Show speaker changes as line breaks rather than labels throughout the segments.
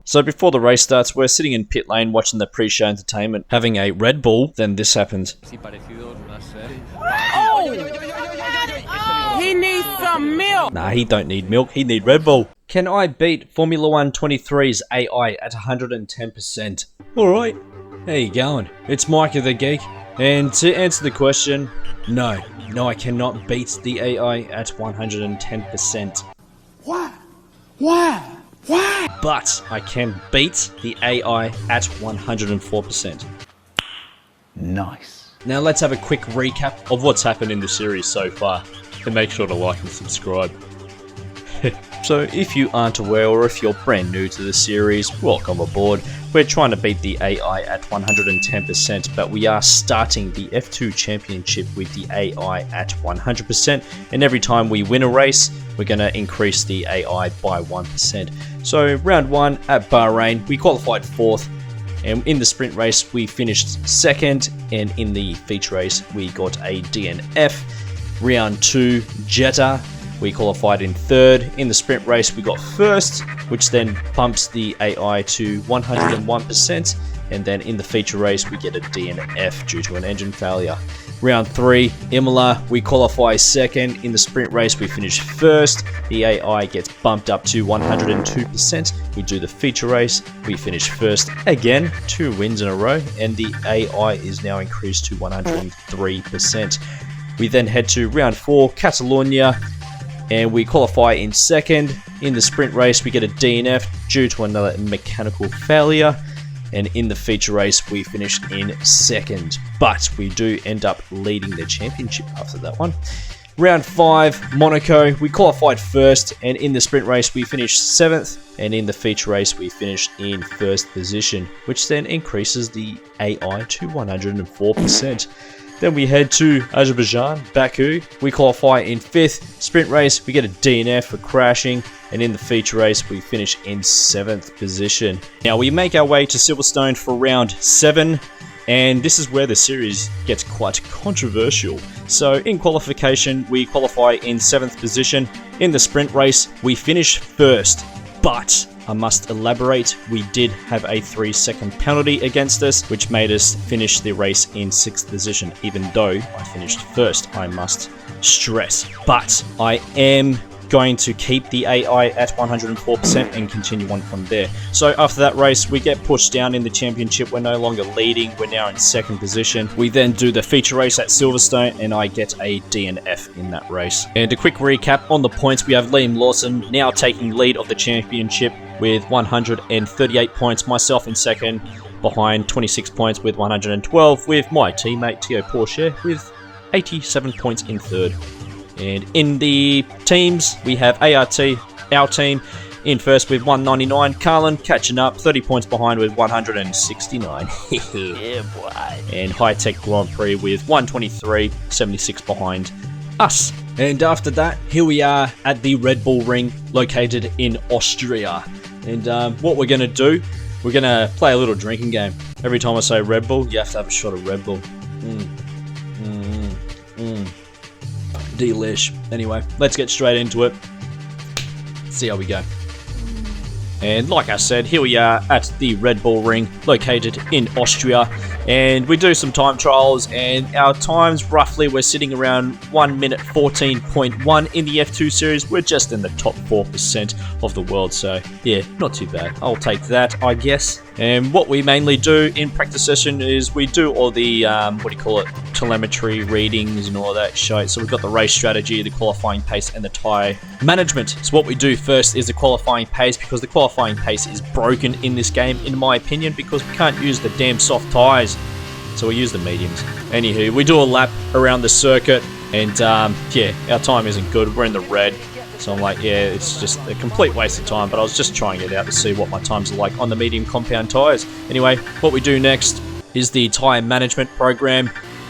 So before the race starts, we're sitting in pit lane watching the pre-show entertainment, having a Red Bull, then this happens.
He needs some milk!
Nah, he don't need milk, he need Red Bull. Can I beat Formula 1 23's AI at 110%? Alright, how you going? It's Micah the Geek, and to answer the question, no, I cannot beat the AI at 110%.
Why?
But I can beat the AI at 104%.
Nice.
Now let's have a quick recap of what's happened in the series so far, and make sure to like and subscribe. So if you aren't aware, or if you're brand new to the series, welcome aboard. We're trying to beat the AI at 110%, but we are starting the F2 Championship with the AI at 100%, and every time we win a race, we're going to increase the AI by 1%. So round 1 at Bahrain, we qualified 4th, and in the sprint race we finished 2nd, and in the feature race we got a DNF. Round 2, Jeddah, we qualified in 3rd. In the sprint race we got 1st, which then bumps the AI to 101%, and then in the feature race we get a DNF due to an engine failure. Round 3, Imola, we qualify 2nd. In the sprint race we finish 1st. The AI gets bumped up to 102%. We do the feature race, we finish 1st again, 2 wins in a row, and the AI is now increased to 103%. We then head to round 4, Catalonia, and we qualify in 2nd. In the sprint race we get a DNF due to another mechanical failure, and in the feature race we finish in 2nd, but we do end up leading the championship after that one. Round 5, Monaco, we qualified 1st, and in the sprint race we finished 7th, and in the feature race we finished in 1st position, which then increases the AI to 104%. Then we head to Azerbaijan, Baku. We qualify in 5th. Sprint race, we get a DNF for crashing. And in the feature race, we finish in 7th position. Now we make our way to Silverstone for round 7. And this is where the series gets quite controversial. So in qualification, we qualify in 7th position. In the sprint race, we finish 1st. But I must elaborate, we did have a 3-second penalty against us, which made us finish the race in 6th position, even though I finished 1st, I must stress. But I am going to keep the AI at 104% and continue on from there. So after that race, we get pushed down in the championship. We're no longer leading, we're now in 2nd position. We then do the feature race at Silverstone, and I get a DNF in that race. And a quick recap on the points, we have Liam Lawson now taking lead of the championship with 138 points, myself in 2nd, behind 26 points with 112, with my teammate Theo Porsche with 87 points in 3rd. And in the teams, we have ART, our team, in 1st with 199. Carlin catching up, 30 points behind with 169.
Yeah, boy.
And High Tech Grand Prix with 123, 76 behind us. And after that, here we are at the Redbull Ring, located in Austria. And what we're going to do, we're going to play a little drinking game. Every time I say Red Bull, you have to have a shot of Red Bull. Delish. Anyway, let's get straight into it. See how we go. And like I said, here we are at the Redbull Ring, located in Austria. And we do some time trials, and our times, roughly, we're sitting around 1 minute 14.1 in the F2 series. We're just in the top 4% of the world, so yeah, not too bad. I'll take that, I guess. And what we mainly do in practice session is we do all the, telemetry readings and all that shit. So we've got the race strategy, the qualifying pace, and the tyre management. So what we do first is the qualifying pace, because the qualifying pace is broken in this game, in my opinion, because we can't use the damn soft tyres. So we use the mediums. Anywho, we do a lap around the circuit, and yeah, our time isn't good. We're in the red. So I'm like, yeah, it's just a complete waste of time, but I was just trying it out to see what my times are like on the medium compound tyres. Anyway, what we do next is the tyre management program.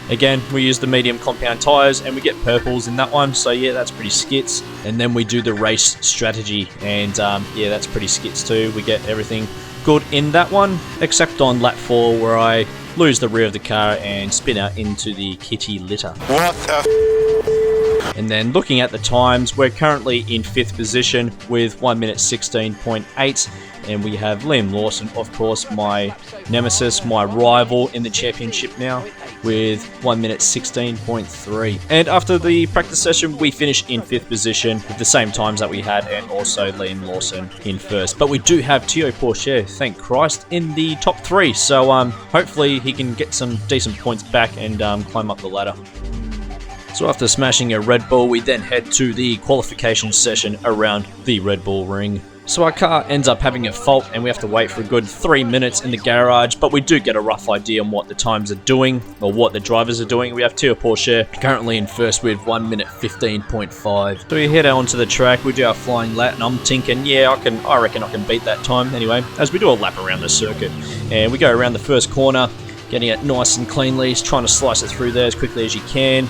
Again, we use the medium compound tyres, and we get purples in that one, so yeah, that's pretty skits. And then we do the race strategy, and yeah, that's pretty skits too. We get everything good in that one, except on lap 4, where I lose the rear of the car and spin out into the kitty litter.
What the
And then looking at the times, we're currently in 5th position with 1 minute 16.8. And we have Liam Lawson, of course, my nemesis, my rival in the championship now, with 1 minute 16.3. And after the practice session, we finished in 5th position with the same times that we had, and also Liam Lawson in 1st. But we do have Tio Porcher, thank Christ, in the top 3. So hopefully he can get some decent points back and climb up the ladder. So after smashing a Red Bull, we then head to the qualification session around the Red Bull Ring. So our car ends up having a fault and we have to wait for a good 3 minutes in the garage, but we do get a rough idea on what the times are doing, or what the drivers are doing. We have Tio Porcher currently in 1st with 1 minute 15.5. So we head out onto the track, we do our flying lap, and I'm thinking, yeah, I reckon I can beat that time anyway, as we do a lap around the circuit. And we go around the first corner, getting it nice and cleanly, trying to slice it through there as quickly as you can,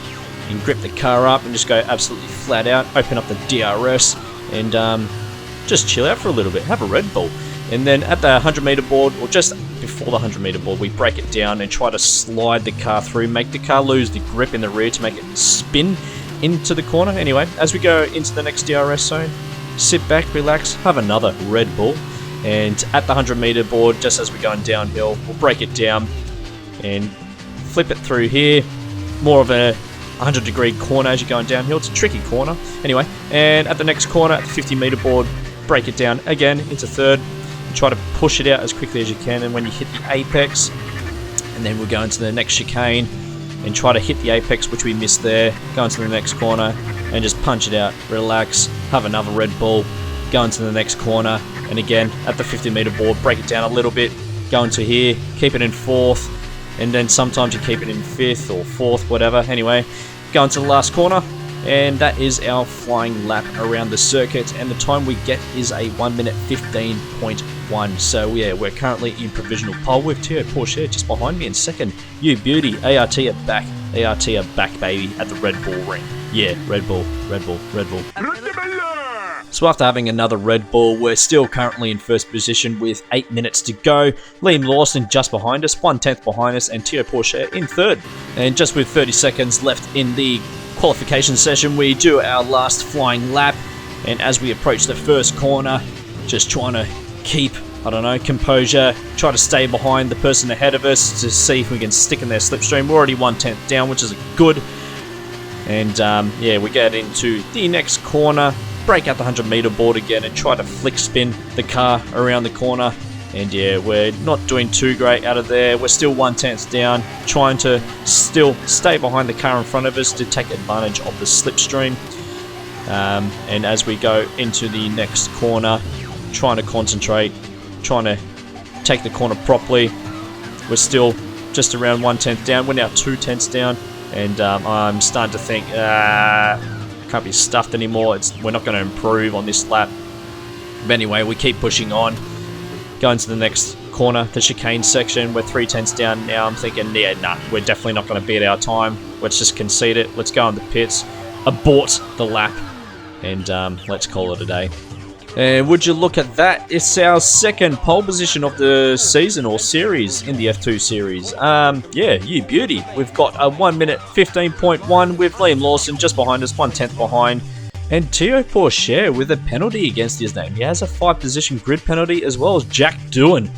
and grip the car up and just go absolutely flat out, open up the DRS, and just chill out for a little bit, have a Red Bull. And then at the 100 meter board, or just before the 100 meter board, we break it down and try to slide the car through, make the car lose the grip in the rear to make it spin into the corner. Anyway, as we go into the next DRS zone, sit back, relax, have another Red Bull. And at the 100 meter board, just as we're going downhill, we'll break it down and flip it through here. More of a 100-degree corner as you're going downhill. It's a tricky corner. Anyway, and at the next corner, at the 50 meter board, break it down again into 3rd and try to push it out as quickly as you can. And when you hit the apex, and then we'll go into the next chicane and try to hit the apex, which we missed there, go into the next corner and just punch it out, relax, have another Red Bull, go into the next corner, and again at the 50 meter board, break it down a little bit, go into here, keep it in 4th, and then sometimes you keep it in 5th or 4th, whatever. Anyway, go into the last corner, and that is our flying lap around the circuit, and the time we get is a 1 minute 15.1. So yeah, we're currently in provisional pole with Tio Porcher just behind me in 2nd. You beauty, ART are back. ART are back, baby, at the Red Bull Ring. Yeah, Red Bull, Red Bull, Red Bull. So after having another Red Bull, we're still currently in 1st position with 8 minutes to go. Liam Lawson just behind us, 1/10 behind us, and Tio Porcher in 3rd. And just with 30 seconds left in the qualification session, we do our last flying lap, and as we approach the first corner, just trying to keep, I don't know, composure, try to stay behind the person ahead of us to see if we can stick in their slipstream. We're already 1/10 down, which is good. And yeah, we get into the next corner, break out the 100 meter board again and try to flick spin the car around the corner. And yeah, we're not doing too great out of there. We're still 1/10 down, trying to still stay behind the car in front of us to take advantage of the slipstream. And as we go into the next corner, trying to concentrate, trying to take the corner properly. We're still just around 1/10 down. We're now 2/10 down, and I'm starting to think, can't be stuffed anymore. We're not going to improve on this lap. But anyway, we keep pushing on. Going to the next corner, the chicane section. We're 3/10 down now. I'm thinking, yeah, nah, we're definitely not going to beat our time. Let's just concede it. Let's go on the pits, abort the lap, and let's call it a day. And would you look at that, it's our 2nd pole position of the season or series in the F2 series. Yeah, you beauty. We've got a 1 minute 15.1 with Liam Lawson just behind us, 1/10 behind. And Tio Porcher with a penalty against his name. He has a 5-position grid penalty as well as Jack Doohan.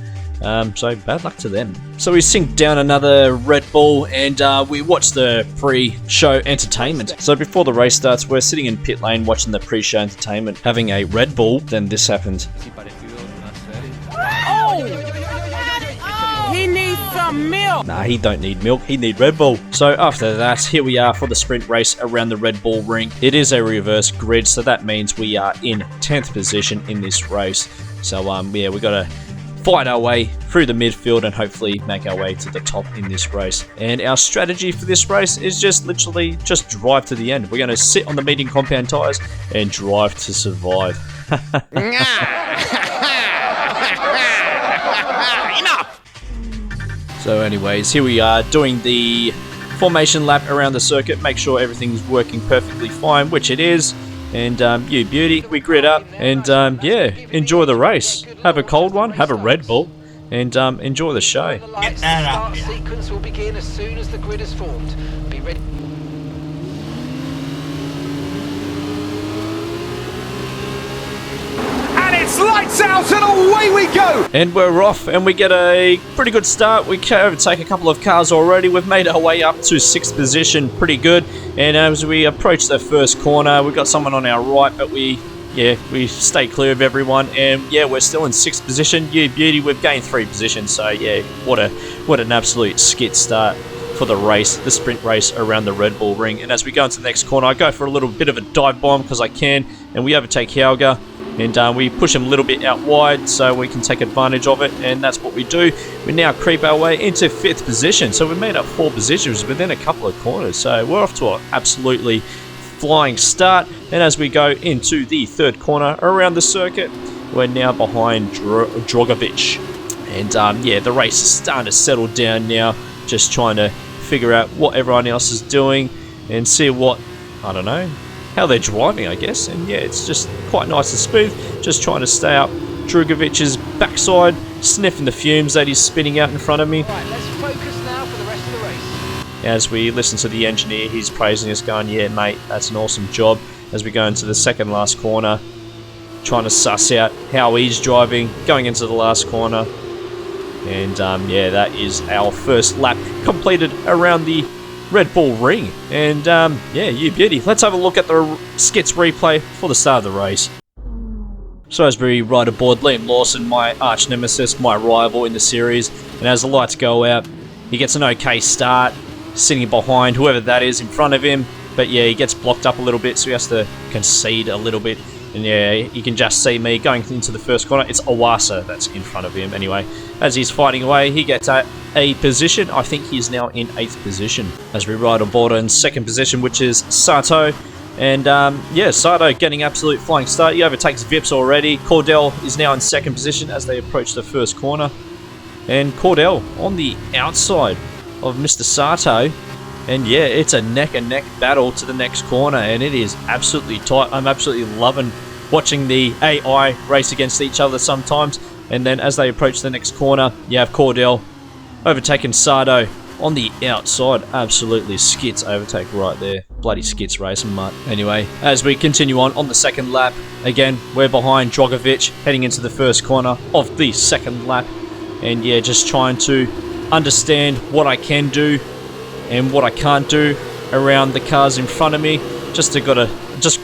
So bad luck to them. So we sink down another Red Bull and we watch the pre-show entertainment. So before the race starts, we're sitting in pit lane watching the pre-show entertainment, having a Red Bull. Then this happened.
He needs some milk.
Nah, he don't need milk, he need Red Bull. So after that, here we are for the sprint race around the Red Bull Ring. It is a reverse grid, so that means we are in 10th position in this race. So yeah, we gotta fight our way through the midfield and hopefully make our way to the top in this race. And our strategy for this race is just literally just drive to the end. We're gonna sit on the medium compound tires and drive to survive. So anyways, here we are doing the formation lap around the circuit. Make sure everything's working perfectly fine, which it is. And you beauty, we grid up and yeah, enjoy the race. Have a cold one, have a Red Bull, and enjoy the show.
Get that up. Start sequence will begin as soon as the grid is formed. Be ready.
It's lights out and away we go!
And we're off, and we get a pretty good start. We can overtake a couple of cars already. We've made our way up to 6th position, pretty good. And as we approach the first corner, we've got someone on our right, but we stay clear of everyone. And yeah, we're still in 6th position. You beauty, we've gained 3 positions. So yeah, what an absolute skit start for the race, the sprint race around the Redbull Ring. And as we go into the next corner, I go for a little bit of a dive bomb because I can, and we overtake Helga. And we push him a little bit out wide so we can take advantage of it, and that's what we do. We now creep our way into 5th position, so we made up 4 positions within a couple of corners. So we're off to an absolutely flying start. And as we go into the 3rd corner around the circuit, we're now behind Drogovic. And yeah, the race is starting to settle down now, just trying to figure out what everyone else is doing and see what, I don't know, how they're driving, I guess. And yeah, it's just quite nice and smooth, just trying to stay up Drogovic's backside, sniffing the fumes that he's spitting out in front of me.
Right, let's focus now for the rest of the race.
As we listen to the engineer, he's praising us, going, yeah mate, that's an awesome job. As we go into the 2nd last corner, trying to suss out how he's driving, going into the last corner. And yeah, that is our first lap completed around the Redbull Ring. And yeah, you beauty. Let's have a look at the skits replay for the start of the race. So as we ride aboard Liam Lawson, my arch nemesis, my rival in the series, and as the lights go out, he gets an okay start, sitting behind whoever that is in front of him. But yeah, he gets blocked up a little bit, so he has to concede a little bit. And yeah, you can just see me going into the first corner. It's Awasa that's in front of him. Anyway, as he's fighting away, he gets a position. I think he's now in 8th position. As we ride aboard in 2nd position, which is Sato. And yeah, Sato getting absolute flying start. He overtakes Vips already. Cordell is now in 2nd position as they approach the first corner. And Cordell on the outside of Mr. Sato. And yeah, it's a neck-and-neck battle to the next corner, and it is absolutely tight. I'm absolutely loving watching the AI race against each other sometimes. And then as they approach the next corner, you have Cordell overtaking Sato on the outside. Absolutely skits overtake right there. Bloody skits racing, mutt. Anyway, as we continue on the 2nd lap, again, we're behind Drogovic, heading into the first corner of the 2nd lap. And yeah, just trying to understand what I can do and what I can't do around the cars in front of me. Just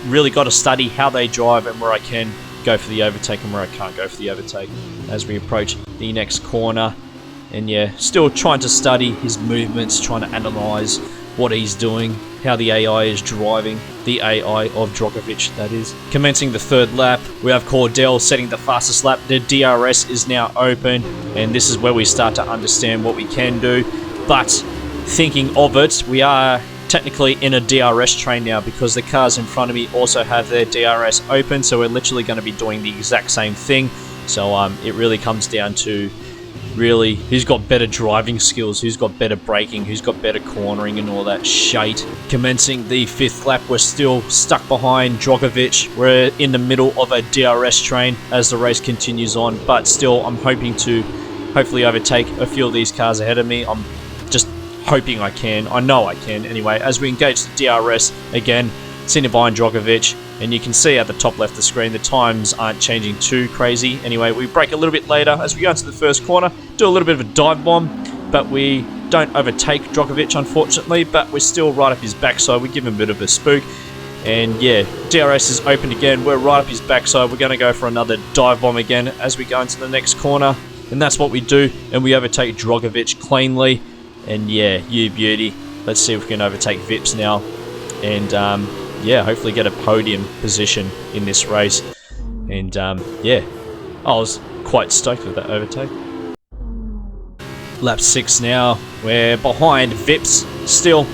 really got to study how they drive and where I can go for the overtake and where I can't go for the overtake as we approach the next corner. And yeah, still trying to study his movements, trying to analyze what he's doing, how the AI is driving, the AI of Drogovic, that is. Commencing the 3rd lap, we have Cordell setting the fastest lap. The DRS is now open, and this is where we start to understand what we can do. But thinking of it, we are technically in a DRS train now because the cars in front of me also have their DRS open, so we're literally going to be doing the exact same thing. So it really comes down to really who's got better driving skills, who's got better braking, who's got better cornering and all that shite. Commencing the 5th lap, we're still stuck behind Drogovic. We're in the middle of a DRS train as the race continues on, but still I'm hoping to hopefully overtake a few of these cars ahead of me. I'm just hoping I can. I know I can anyway. As we engage the DRS again, sitting behind Drogovic, and you can see at the top left of the screen the times aren't changing too crazy. Anyway, we brake a little bit later as we go into the first corner, do a little bit of a dive bomb, but we don't overtake Drogovic unfortunately, but we're still right up his backside. We give him a bit of a spook, and yeah, DRS is open again. We're right up his backside. We're going to go for another dive bomb again as we go into the next corner, and that's what we do, and we overtake Drogovic cleanly. And yeah, you beauty. Let's see if we can overtake Vips now, and yeah, hopefully get a podium position in this race. And yeah, I was quite stoked with that overtake. Lap 6 now, we're behind Vips still.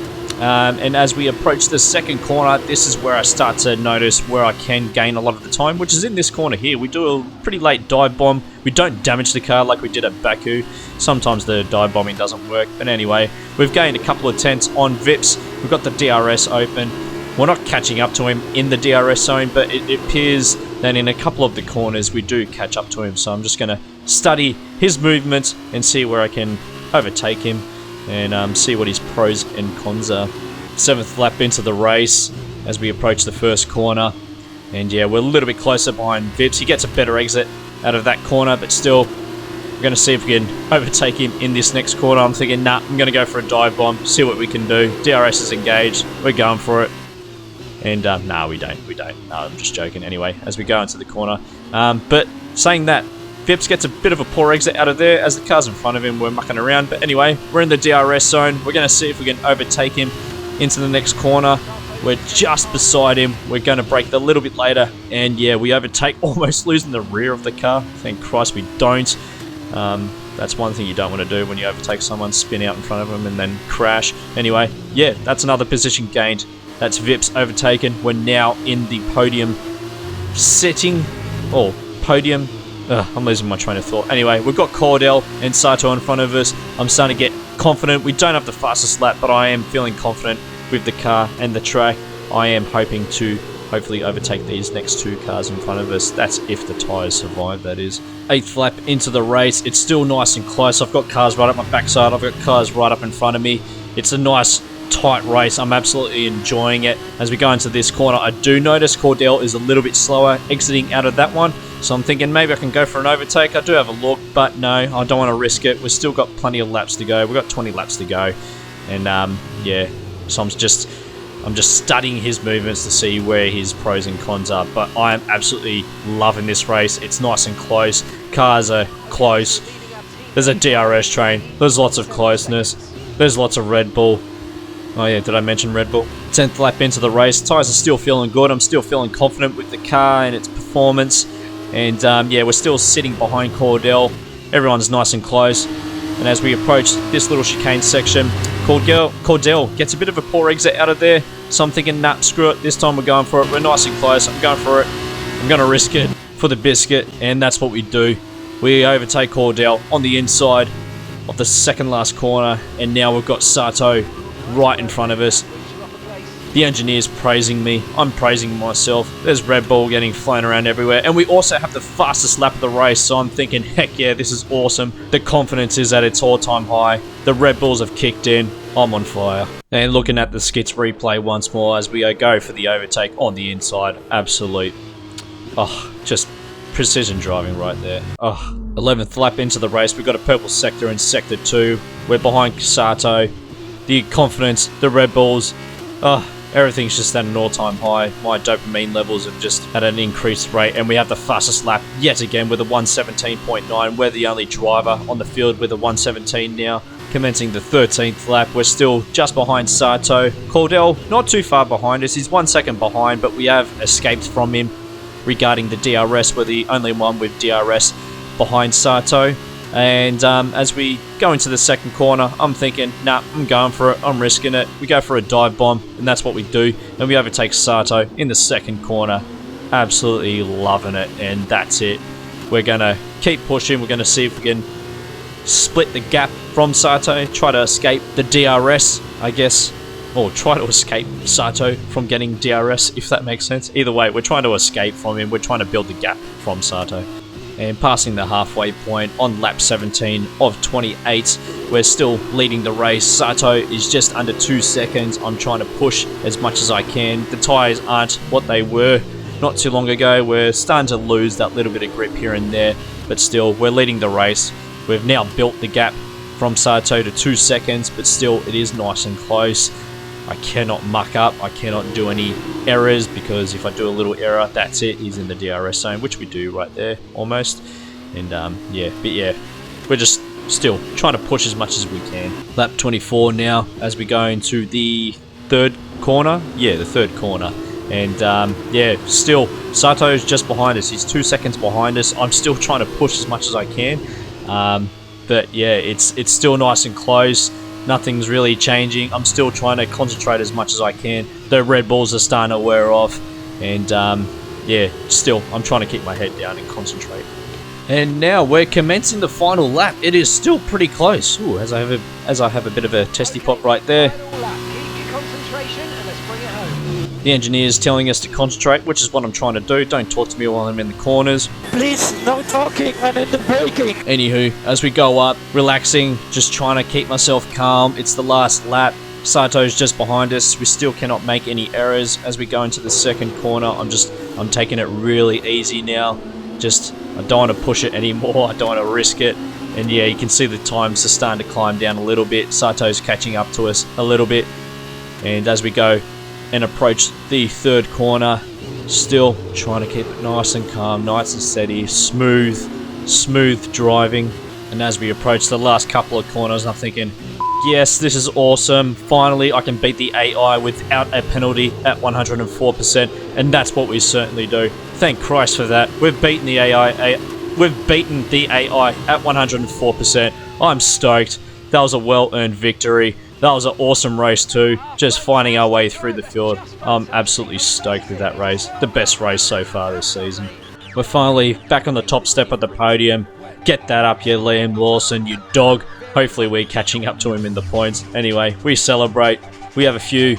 And as we approach the 2nd corner, this is where I start to notice where I can gain a lot of the time, which is in this corner here. We do a pretty late dive bomb. We don't damage the car like we did at Baku. Sometimes the dive bombing doesn't work. But anyway, we've gained a couple of tenths on Vips. We've got the DRS open. We're not catching up to him in the DRS zone, but it appears that in a couple of the corners we do catch up to him. So I'm just going to study his movements and see where I can overtake him and see what his pros and cons are. 7th lap into the race as we approach the first corner. And yeah, we're a little bit closer behind Vips. He gets a better exit out of that corner, but still, we're going to see if we can overtake him in this next corner. I'm thinking, nah, I'm going to go for a dive bomb, see what we can do. DRS is engaged. We're going for it. And nah, we don't. No, I'm just joking. Anyway, as we go into the corner. But saying that, Vips gets a bit of a poor exit out of there as the cars in front of him were mucking around. But anyway, we're in the DRS zone. We're going to see if we can overtake him into the next corner. We're just beside him. We're going to brake a little bit later. And yeah, we overtake, almost losing the rear of the car. Thank Christ we don't. That's one thing you don't want to do when you overtake someone, spin out in front of them and then crash. Anyway, yeah, that's another position gained. That's Vips overtaken. We're now in the podium setting, or podium. I'm losing my train of thought. Anyway, we've got Cordell and Sato in front of us. I'm starting to get confident. We don't have the fastest lap, but I am feeling confident with the car and the track. I am hoping to hopefully overtake these next two cars in front of us. That's if the tyres survive, that is. 8th lap into the race. It's still nice and close. I've got cars right up my backside. I've got cars right up in front of me. It's a nice tight race. I'm absolutely enjoying it. As we go into this corner, I do notice Cordell is a little bit slower exiting out of that one. So I'm thinking maybe I can go for an overtake. I do have a look, but no, I don't want to risk it. We've still got plenty of laps to go. We've got 20 laps to go. And yeah, so I'm just studying his movements to see where his pros and cons are. But I am absolutely loving this race. It's nice and close. Cars are close. There's a DRS train. There's lots of closeness. There's lots of Red Bull. Oh yeah, did I mention Red Bull? 10th lap into the race. Tyres are still feeling good. I'm still feeling confident with the car and its performance. And yeah, we're still sitting behind Cordell. Everyone's nice and close. And as we approach this little chicane section, Cordell gets a bit of a poor exit out of there. So I'm thinking, nah, screw it. This time we're going for it. We're nice and close. I'm going for it. I'm going to risk it for the biscuit. And that's what we do. We overtake Cordell on the inside of the second last corner. And now we've got Sato right in front of us. The engineer's praising me. I'm praising myself. There's Red Bull getting flown around everywhere. And we also have the fastest lap of the race. So I'm thinking, heck yeah, this is awesome. The confidence is at its all-time high. The Red Bulls have kicked in. I'm on fire. And looking at the skits replay once more as we go for the overtake on the inside. Absolute. Oh, just precision driving right there. Oh, 11th lap into the race. We've got a purple sector in sector 2. We're behind Sato. The confidence, the Red Bulls. Oh, everything's just at an all-time high. My dopamine levels have just at an increased rate, and we have the fastest lap yet again with a 1:17.9. We're the only driver on the field with a 1:17 now. Commencing the 13th lap, we're still just behind Sato. Cordell, not too far behind us. He's 1 second behind, but we have escaped from him regarding the DRS. We're the only one with DRS behind Sato. And as we go into the second corner, I'm thinking, nah, I'm going for it. I'm risking it. We go for a dive bomb, and that's what we do. And we overtake Sato in the second corner. Absolutely loving it, and that's it. We're going to keep pushing. We're going to see if we can split the gap from Sato, try to escape the DRS, I guess. Or try to escape Sato from getting DRS, if that makes sense. Either way, we're trying to escape from him. We're trying to build the gap from Sato. And passing the halfway point on lap 17 of 28, we're still leading the race. Sato is just under 2 seconds. I'm trying to push as much as I can. The tyres aren't what they were not too long ago. We're starting to lose that little bit of grip here and there, but still, we're leading the race. We've now built the gap from Sato to 2 seconds, but still, it is nice and close. I cannot muck up. I cannot do any errors, because if I do a little error, that's it. He's in the DRS zone, which we do right there, almost. And yeah, but yeah, we're just still trying to push as much as we can. Lap 24 now, as we go into the third corner. Yeah, the third corner. And yeah, still, Sato's just behind us. He's 2 seconds behind us. I'm still trying to push as much as I can. But yeah, it's still nice and close. Nothing's really changing. I'm still trying to concentrate as much as I can. The Red Bulls are starting to wear off. And yeah, still, I'm trying to keep my head down and concentrate. And now we're commencing the final lap. It is still pretty close. Ooh, as I have a bit of a testy pop right there. The engineer's telling us to concentrate, which is what I'm trying to do. Don't talk to me while I'm in the corners.
Please, no talking when in the braking.
Anywho, as we go up, relaxing, just trying to keep myself calm. It's the last lap. Sato's just behind us. We still cannot make any errors. As we go into the second corner, I'm just I'm taking it really easy now. Just, I don't want to push it anymore. I don't want to risk it. And yeah, you can see the times are starting to climb down a little bit. Sato's catching up to us a little bit. And as we go and approach the third corner, still trying to keep it nice and calm, nice and steady, smooth driving. And as we approach the last couple of corners, I'm thinking, yes, this is awesome. Finally, I can beat the AI without a penalty at 104%, and that's what we certainly do. Thank Christ for that. We've beaten the AI. We've beaten the AI at 104%. I'm stoked. That was a well-earned victory. That was an awesome race too. Just finding our way through the field. I'm absolutely stoked with that race. The best race so far this season. We're finally back on the top step of the podium. Get that up, you Liam Lawson, you dog. Hopefully we're catching up to him in the points. Anyway, we celebrate. We have a few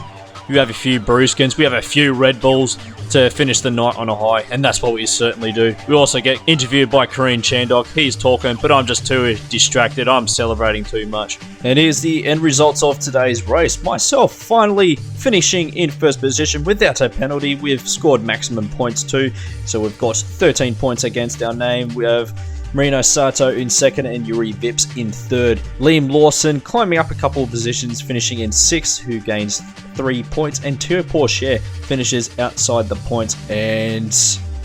brewskins. We have a few Red Bulls to finish the night on a high, and that's what we certainly do. We also get interviewed by Korean Chandok. He's talking, but I'm just too distracted. I'm celebrating too much. And here's the end results of today's race. Myself finally finishing in first position without a penalty. We've scored maximum points too, so we've got 13 points against our name. We have Marino Sato in second and Yuri Vips in third. Liam Lawson climbing up a couple of positions, finishing in sixth, who gains 3 points. And Teo Porsche finishes outside the points. And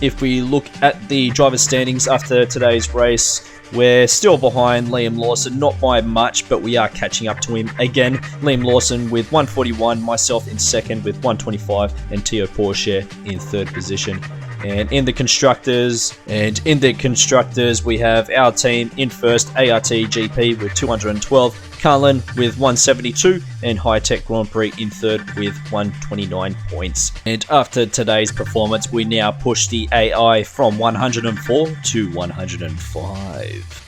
if we look at the driver's standings after today's race, we're still behind Liam Lawson, not by much, but we are catching up to him again. Liam Lawson with 141, myself in second with 125, and Teo Porsche in third position. And in the constructors, we have our team in first, ART GP with 212, Carlin with 172, and High Tech Grand Prix in third with 129 points. And after today's performance, we now push the AI from 104 to 105.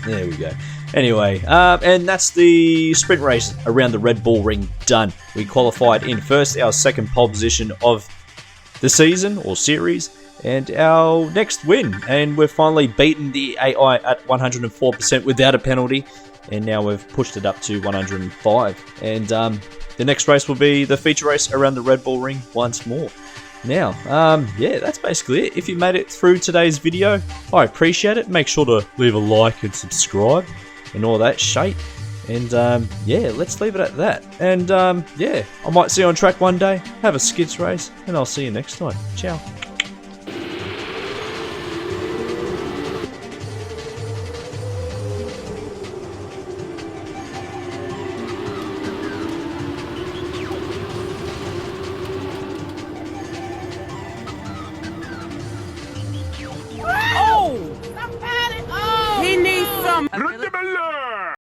There we go. Anyway, and that's the sprint race around the Red Bull Ring done. We qualified in first, our second pole position of the season or series, and our next win. And we've finally beaten the AI at 104% without a penalty, and now we've pushed it up to 105. And the next race will be the feature race around the Red Bull Ring once more. Now, yeah, that's basically it. If you made it through today's video, I appreciate it. Make sure to leave a like and subscribe and all that shite. And yeah, let's leave it at that. And yeah, I might see you on track one day, have a skids race, and I'll see you next time. Ciao.
He needs some.